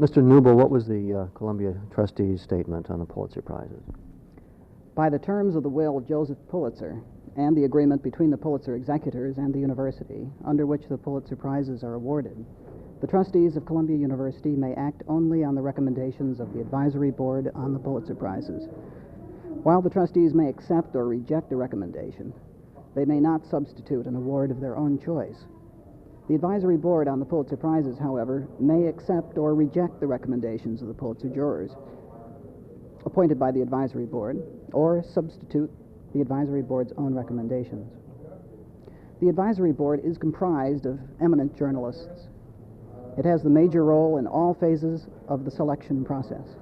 Mr. Newble, what was the Columbia trustees' statement on the Pulitzer Prizes? By the terms of the will of Joseph Pulitzer and the agreement between the Pulitzer executors and the university, under which the Pulitzer Prizes are awarded, the trustees of Columbia University may act only on the recommendations of the advisory board on the Pulitzer Prizes. While the trustees may accept or reject a recommendation, they may not substitute an award of their own choice. The advisory board on the Pulitzer Prizes, however, may accept or reject the recommendations of the Pulitzer jurors appointed by the advisory board, or substitute the advisory board's own recommendations. The advisory board is comprised of eminent journalists. It has the major role in all phases of the selection process,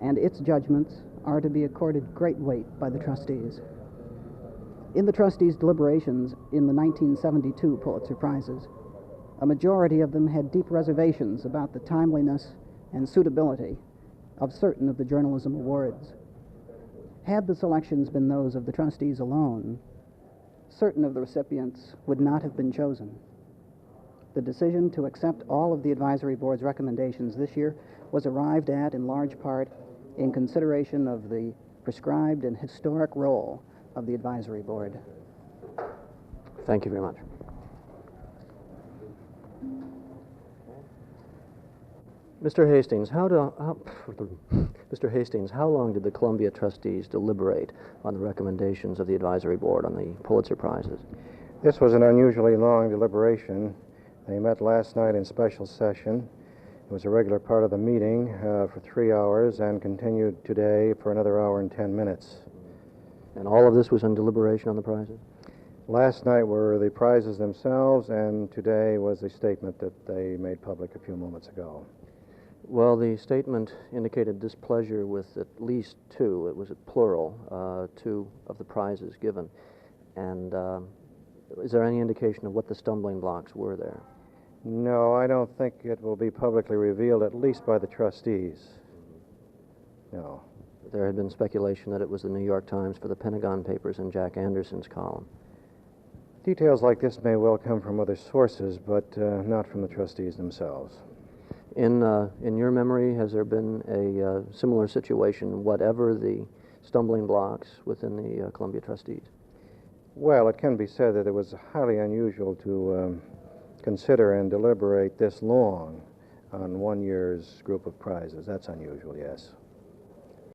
and its judgments are to be accorded great weight by the trustees. In the trustees' deliberations in the 1972 Pulitzer Prizes, a majority of them had deep reservations about the timeliness and suitability of certain of the journalism awards. Had the selections been those of the trustees alone, certain of the recipients would not have been chosen. The decision to accept all of the advisory board's recommendations this year was arrived at in large part in consideration of the prescribed and historic role of the advisory board. Thank you very much. Mr. Hastings, Mr. Hastings, how long did the Columbia trustees deliberate on the recommendations of the advisory board on the Pulitzer Prizes? This was an unusually long deliberation. They met last night in special session. It was a regular part of the meeting for 3 hours and continued today for another hour and 10 minutes. And all of this was in deliberation on the prizes? Last night were the prizes themselves, and today was a statement that they made public a few moments ago. Well, the statement indicated displeasure with at least two, it was plural, two of the prizes given. And is there any indication of what the stumbling blocks were there? No, I don't think it will be publicly revealed, at least by the trustees. No. There had been speculation that it was the New York Times for the Pentagon Papers and Jack Anderson's column. Details like this may well come from other sources, but not from the trustees themselves. In your memory, has there been a similar situation, whatever the stumbling blocks within the Columbia trustees? Well, it can be said that it was highly unusual to consider and deliberate this long on one year's group of prizes. That's unusual, yes.